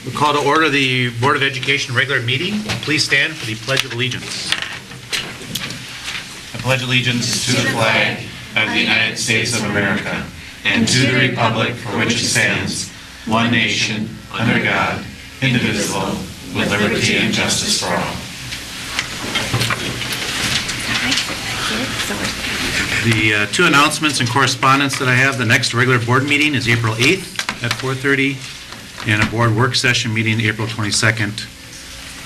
We'll call to order the Board of Education regular meeting. Please stand for the Pledge of Allegiance. I pledge allegiance to the flag of the United States of America and to the republic for which it stands, one nation, under God, indivisible, with liberty and justice for all. The two announcements and correspondence that I have, the next regular board meeting is April 8th at 4:30, and a board work session meeting April 22nd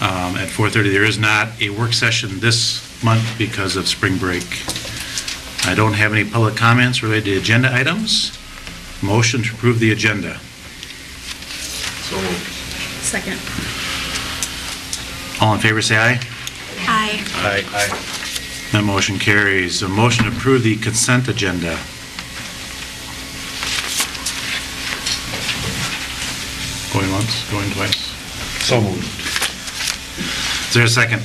at 4:30. There is not a work session this month because of spring break. I don't have any public comments related to agenda items. Motion to approve the agenda. So moved. Second. All in favor say aye. Aye. Aye. Aye. That motion carries. A motion to approve the consent agenda. Going once, going twice. So moved. Is there a second?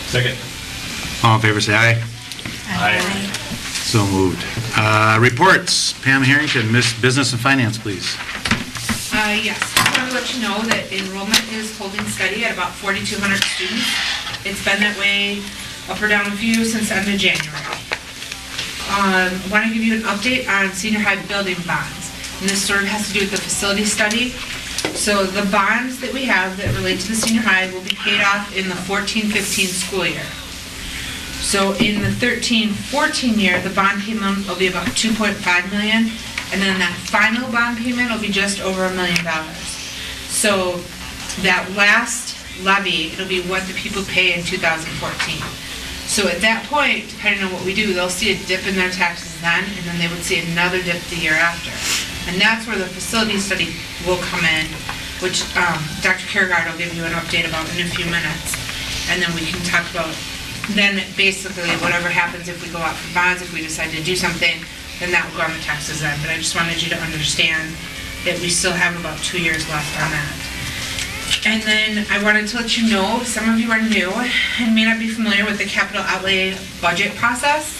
Second. All in favor say aye. Aye. So moved. Reports. Pam Harrington, Miss Business and Finance, please. Yes, I want to let you know that enrollment is holding steady at about 4,200 students. It's been that way up or down a few since the end of January. I want to give you an update on senior high building bonds. And this sort of has to do with the facility study. So the bonds that we have that relate to the senior high will be paid off in the 14-15 school year. So in the 13-14 year, the bond payment will be about $2.5 million. And then that final bond payment will be just over $1 million. So that last levy, it'll be what the people pay in 2014. So at that point, depending on what we do, they'll see a dip in their taxes then, and then they would see another dip the year after. And that's where the facility study will come in, which Dr. Kierkegaard will give you an update about in a few minutes. And then we can talk about, then basically whatever happens if we go out for bonds, if we decide to do something, then that will go on the taxes then. But I just wanted you to understand that we still have about 2 years left on that. And then I wanted to let you know, some of you are new and may not be familiar with the capital outlay budget process.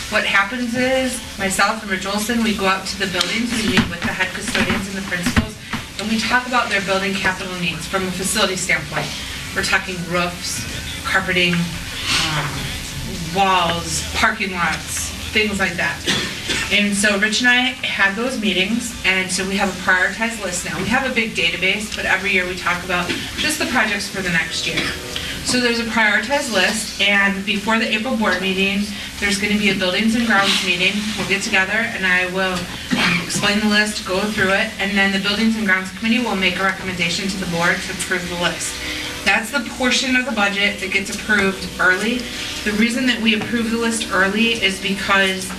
What happens is, myself and Rich Olson, we go out to the buildings, we meet with the head custodians and the principals, and we talk about their building capital needs from a facility standpoint. We're talking roofs, carpeting, walls, parking lots, things like that. And so Rich and I had those meetings, and so we have a prioritized list now. We have a big database, but every year we talk about just the projects for the next year. So there's a prioritized list, and before the April board meeting, there's going to be a buildings and grounds meeting. We'll get together, and I will explain the list, go through it, and then the buildings and grounds committee will make a recommendation to the board to approve the list. That's the portion of the budget that gets approved early. The reason that we approve the list early is because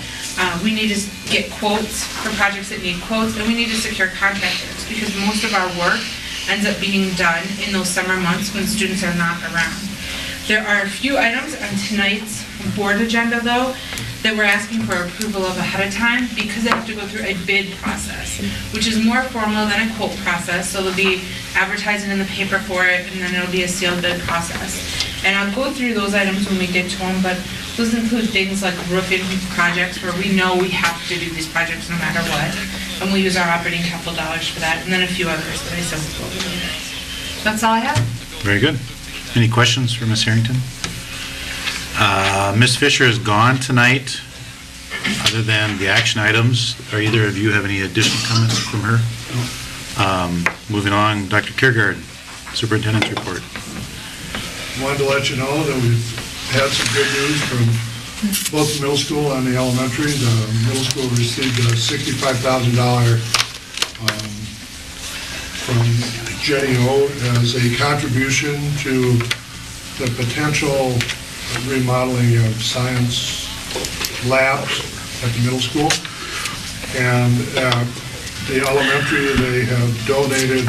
we need to get quotes for projects that need quotes, and we need to secure contractors because most of our work ends up being done in those summer months when students are not around. There are a few items on tonight's board agenda, though, that we're asking for approval of ahead of time because they have to go through a bid process, which is more formal than a quote process. So there'll be advertising in the paper for it, and then it'll be a sealed bid process. And I'll go through those items when we get to them, but those include things like roofing projects where we know we have to do these projects no matter what, and we use our operating capital dollars for that, and then a few others that I said will go later. That's all I have. Very good. Any questions for Ms. Harrington? Ms. Fisher is gone tonight. Other than the action items, are either of you have any additional comments from her? Moving on, Dr. Kierkegaard, Superintendent's report. Wanted to let you know that we've had some good news from both the middle school and the elementary. The middle school received a $65,000 from Jenny O as a contribution to the potential remodeling of science labs at the middle school. And at the elementary, they have donated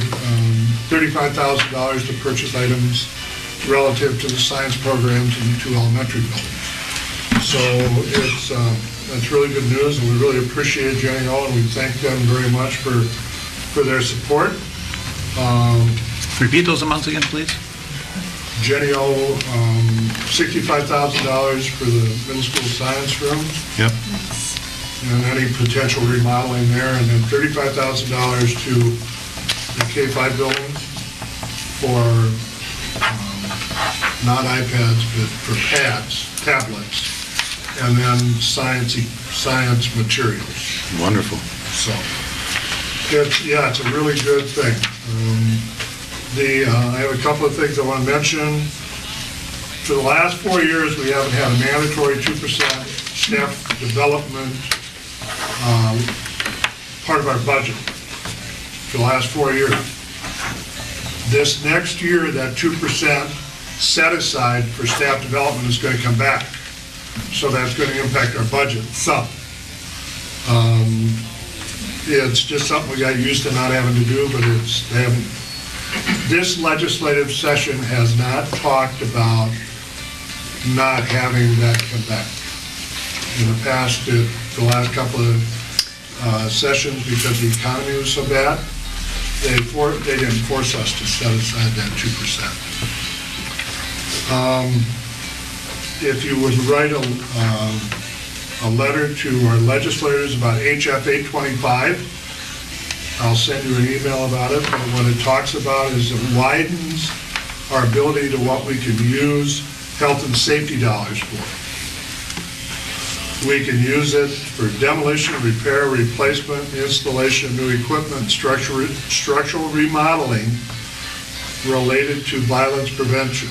$35,000 to purchase items relative to the science programs in the two elementary buildings. So it's really good news, and we really appreciate Jenny O, and we thank them very much for their support. Repeat those amounts again, please. Jenny O, $65,000 for the middle school science room. Yep. And any potential remodeling there, and then $35,000 to the K-5 buildings for not iPads, but for pads, tablets, and then science materials. Wonderful. So, it's a really good thing. I have a couple of things I want to mention. For the last 4 years, we haven't had a mandatory 2% staff development part of our budget for the last 4 years. This next year, that 2% set aside for staff development is going to come back. So that's going to impact our budget some. It's just something we got used to not having to do, but this legislative session has not talked about not having that come back. In the past, the last couple of sessions, because the economy was so bad, they didn't force us to set aside that 2%. If you would write a letter to our legislators about HF 825, I'll send you an email about it, but what it talks about is it widens our ability to what we can use health and safety dollars for. We can use it for demolition, repair, replacement, installation of new equipment, structural remodeling related to violence prevention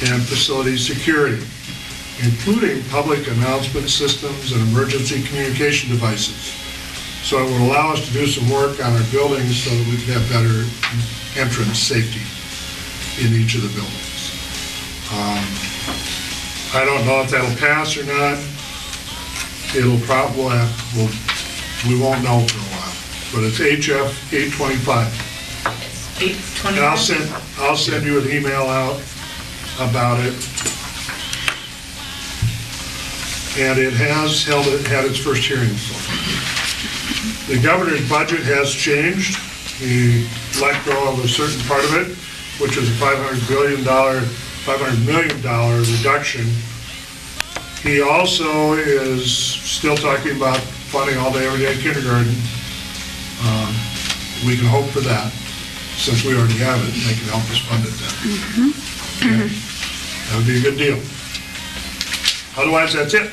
and facility security, including public announcement systems and emergency communication devices. So it would allow us to do some work on our buildings so that we can have better entrance safety in each of the buildings. I don't know if that'll pass or not. We won't know for a while, but it's HF 825. 825? And I'll send you an email out about it. And it has had its first hearing so far. The governor's budget has changed. He let go of a certain part of it, which is a $500 million reduction. He also is still talking about funding all-day, everyday kindergarten. We can hope for that, since we already have it, and they can help us fund it then. Okay. That would be a good deal. Otherwise, that's it.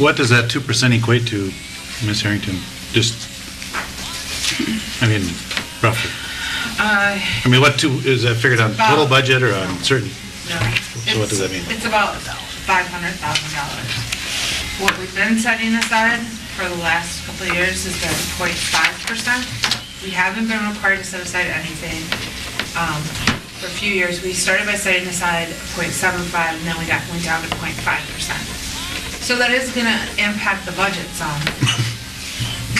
What does that 2% equate to, Ms. Harrington? Just, roughly. What is that figured on total budget or on certain? No. So what does that mean? It's about $500,000. What we've been setting aside for the last couple of years has been 0.5%. We haven't been required to set aside anything. For a few years, we started by setting aside 0.75, and then we went down to 0.5%. So that is going to impact the budget some.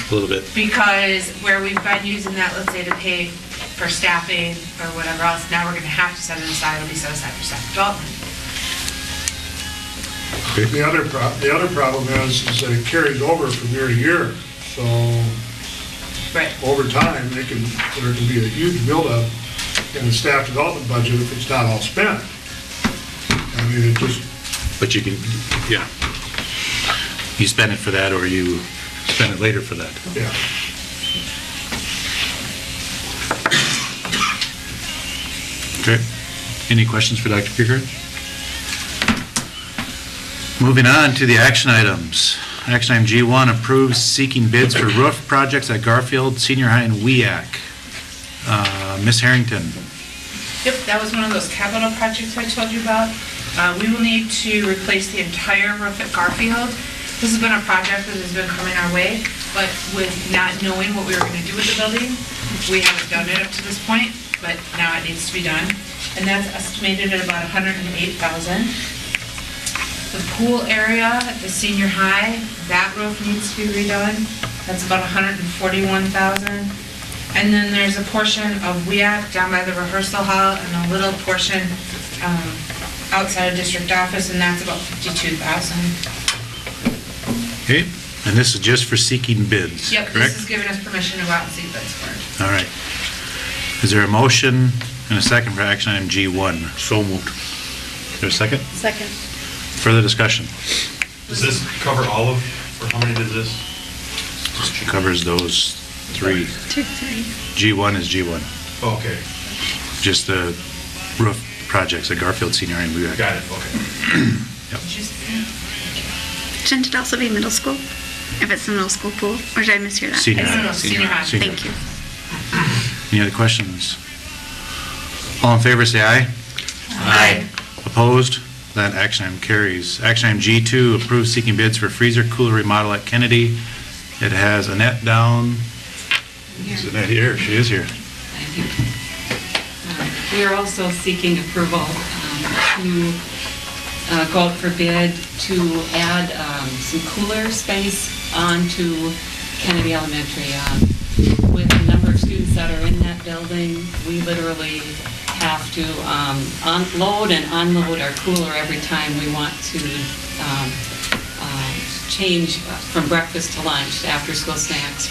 A little bit. Because where we've been using that, let's say, to pay for staffing or whatever else, now we're going to have to set it aside. It'll be set aside for staff development. Okay. The other problem is that it carries over from year to year. So Right. over time, there can be a huge buildup in the staff development budget if it's not all spent. It just... But you can, yeah. You spend it for that, or you spend it later for that. Yeah. Okay. Any questions for Dr. Pickard? Moving on to the action items. Action item G1 approves seeking bids for roof projects at Garfield Senior High and WEAC. Ms. Harrington. Yep, that was one of those capital projects I told you about. We will need to replace the entire roof at Garfield. This has been a project that has been coming our way, but with not knowing what we were going to do with the building, we haven't done it up to this point, but now it needs to be done. And that's estimated at about $108,000. The pool area at the senior high, that roof needs to be redone. That's about $141,000. And then there's a portion of WEAC down by the rehearsal hall and a little portion outside of district office, and that's about $52,000. Okay, and this is just for seeking bids, Yep, correct? this is giving us permission to go out and seek bids for it. All right. Is there a motion and a second for action item G1? So moved. Is there a second? Second. Further discussion? Does this cover all of, or how many does this? Covers those three. 2, 3. G1 is G1. Okay, just the roof projects at Garfield Senior and WEAC. got it, okay. Shouldn't it also be middle school? If it's the middle school pool? Or did I mishear that? Senior No, high. senior high. Thank you. Any other questions? All in favor, say aye. Aye. Opposed? That action item carries. Action item G2, approve seeking bids for freezer cooler remodel at Kennedy. It has Annette down. Is Annette here? She is here. Thank you. We are also seeking approval to go out for bid to add some cooler space onto Kennedy Elementary. With the number of students that are in that building, we literally have to unload and unload our cooler every time we want to change from breakfast to lunch, to after-school snacks.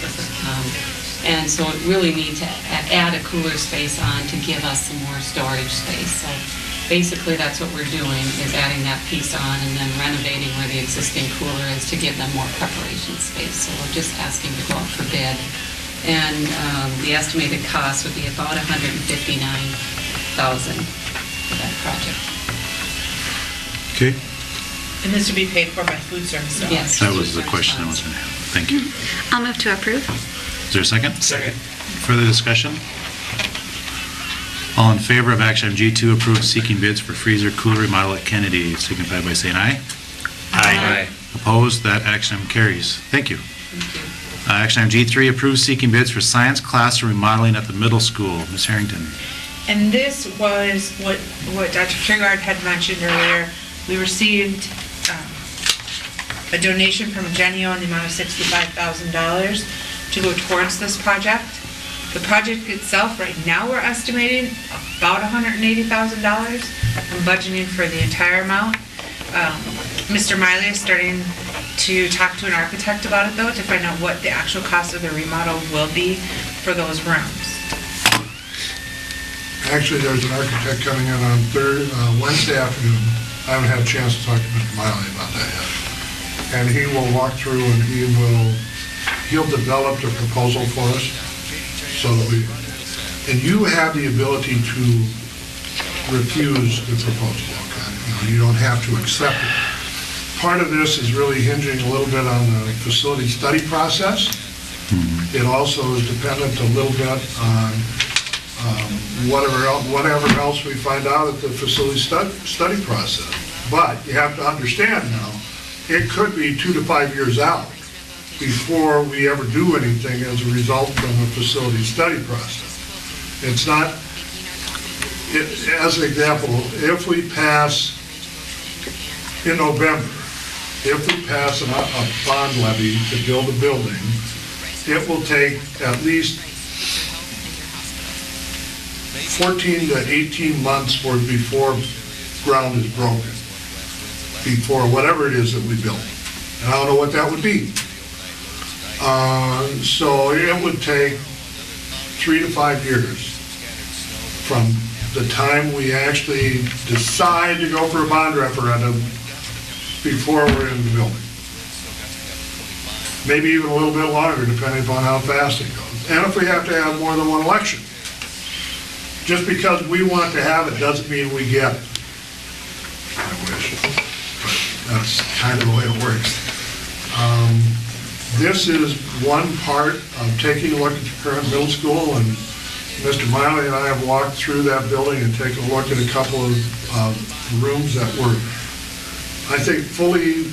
And so it really need to add a cooler space on to give us some more storage space. So basically, that's what we're doing, is adding that piece on and then renovating where the existing cooler is to give them more preparation space. So we're just asking to go out for bid. And the estimated cost would be about $159,000 for that project. Okay. And this would be paid for by food service dollars. Yes. That was the question I was going to have. Thank you. I'll move to approve. Is there a second? Second. Further discussion? All in favor of action item G2, approve seeking bids for freezer cooler remodel at Kennedy, signify by saying aye. Aye. Opposed? That action item carries. Thank you. Thank you. Action item G3, approve seeking bids for science classroom remodeling at the middle school. Ms. Harrington. And this was what Dr. Kiergaard had mentioned earlier. We received a donation from Genio in the amount of $65,000 to go towards this project. The project itself, right now, we're estimating about $180,000. I'm budgeting for the entire amount. Mr. Miley is starting to talk to an architect about it, though, to find out what the actual cost of the remodel will be for those rooms. Actually, there's an architect coming in on Wednesday afternoon. I haven't had a chance to talk to Mr. Miley about that yet. And he will walk through and he'll develop the proposal for us so that and you have the ability to refuse the proposal, okay? You don't have to accept it. Part of this is really hinging a little bit on the facility study process. It also is dependent a little bit on whatever else we find out at the facility study process. But you have to understand now, it could be 2 to 5 years out before we ever do anything as a result from the facility study process. It's not, as an example, if we pass in November, if we pass a bond levy to build a building, it will take at least 14 to 18 months before ground is broken, before whatever it is that we build. And I don't know what that would be. So it would take 3 to 5 years from the time we actually decide to go for a bond referendum before we're in the building. Maybe even a little bit longer, depending upon how fast it goes. And if we have to have more than one election. Just because we want to have it doesn't mean we get it. I wish, but that's kind of the way it works. This is one part of taking a look at the current middle school, and Mr. Miley and I have walked through that building and taken a look at a couple of rooms that were, I think, fully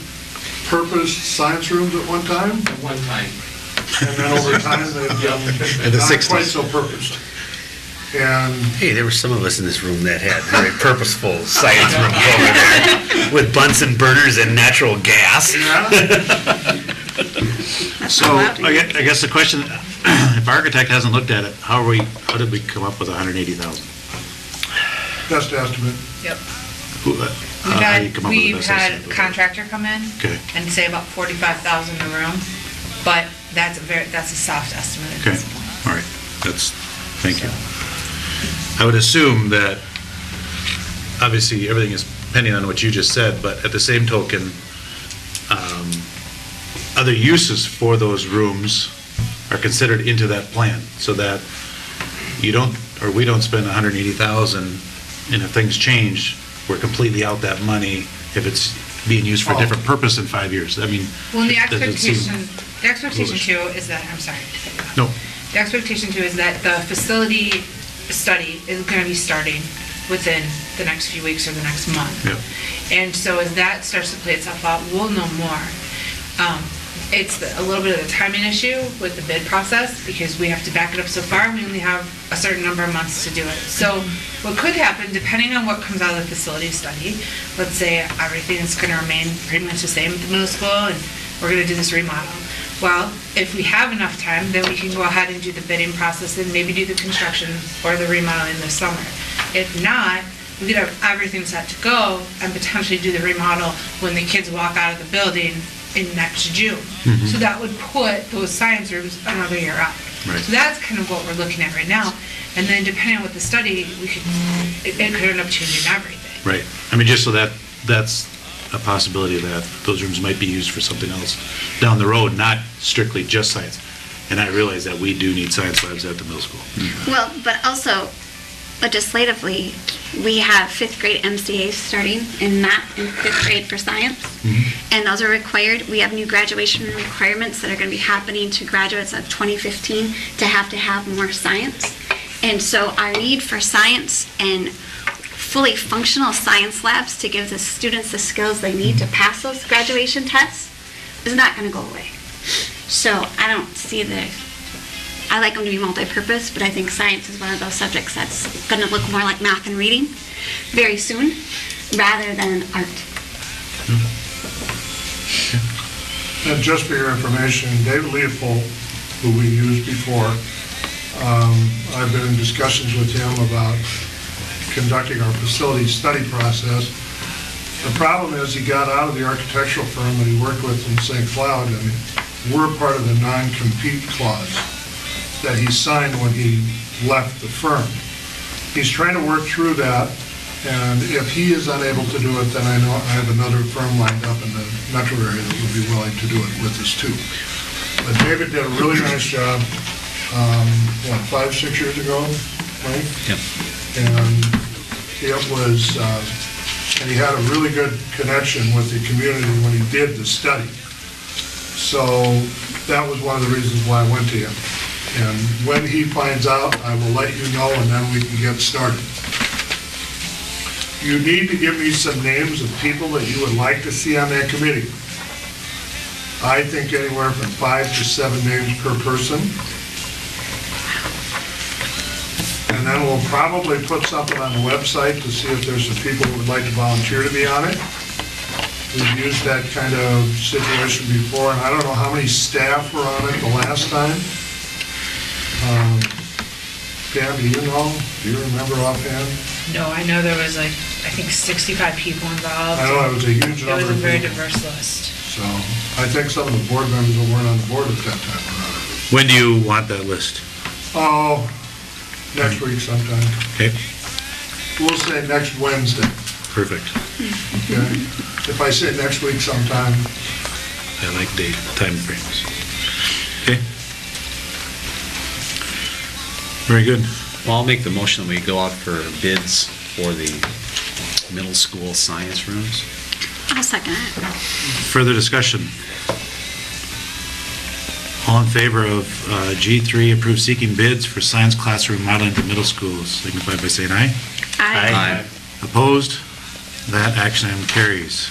purposed science rooms at one time. At one time. And then over time, they've In the not 60s. quite so purposed. And Hey, there were some of us in this room that had very purposeful science rooms over there with Bunsen burners and natural gas. That's So, not allowed. I guess the question, if architect hasn't looked at it, how did we come up with 180,000? best estimate. Yep. How do you come up with the We've best had estimate? contractor come in Okay. and say about 45,000 a room, but that's a soft estimate at Okay, this point. all right, thank you. I would assume that, obviously, everything is depending on what you just said, but at the same token, other uses for those rooms are considered into that plan, so that you don't, or we don't spend 180,000, and if things change, we're completely out that money if it's being used for a different purpose in 5 years. I mean. Well, the that doesn't seem expectation foolish. too is that, I'm sorry. No, The expectation too is that the facility study is going to be starting within the next few weeks or the next month. yeah, And so as that starts to play itself out, we'll know more. It's a little bit of a timing issue with the bid process because we have to back it up so far and we only have a certain number of months to do it. So what could happen, depending on what comes out of the facility study, let's say everything is going to remain pretty much the same at the middle school and we're going to do this remodel. Well, if we have enough time, then we can go ahead and do the bidding process and maybe do the construction or the remodeling this summer. If not, we could have everything set to go and potentially do the remodel when the kids walk out of the building in next June. So that would put those science rooms another year out. Right. So that's kind of what we're looking at right now. And then depending on what the study, it could end up changing everything. right. I mean, just so that's a possibility that those rooms might be used for something else down the road, not strictly just science. And I realize that we do need science labs at the middle school. Well, but also legislatively, we have 5th grade MCAs starting in math and 5th grade for science. And those are required. We have new graduation requirements that are going to be happening to graduates of 2015 to have more science. And so our need for science and fully functional science labs to give the students the skills they need to pass those graduation tests is not going to go away. So I don't see I like them to be multi-purpose, but I think science is one of those subjects that's going to look more like math and reading very soon, rather than art. And just for your information, David Leopold, who we used before, I've been in discussions with him about conducting our facility study process. The problem is he got out of the architectural firm that he worked with in St. Cloud. I mean, we're part of the non-compete clause that he signed when he left the firm. He's trying to work through that, and if he is unable to do it, then I know I have another firm lined up in the metro area that would be willing to do it with us too. But David did a really nice job, 5-6 years ago, right? Yep. And it was, and he had a really good connection with the community when he did the study. So that was one of the reasons why I went to him. And when he finds out, I will let you know, and then we can get started. You need to give me some names of people that you would like to see on that committee. I think anywhere from 5 to 7 names per person. And then we'll probably put something on the website to see if there's some people who would like to volunteer to be on it. We've used that kind of situation before, and I don't know how many staff were on it the last time. Pam, do you know? Do you remember offhand? No, I know there was I think 65 people involved. I know it was a huge It number was a of very people. diverse list. So I think some of the board members that weren't on the board at that time were on it. When do you want that list? Oh, next week sometime. Okay, We'll say next Wednesday, perfect. okay? If I say next week sometime, I like date, time frames. Okay. Very good. Well, I'll make the motion that we go out for bids for the middle school science rooms. I'll second it. Further discussion? All in favor of G3, approve seeking bids for science classroom modeling for middle schools, signify by saying aye. Aye. Opposed? That action item carries.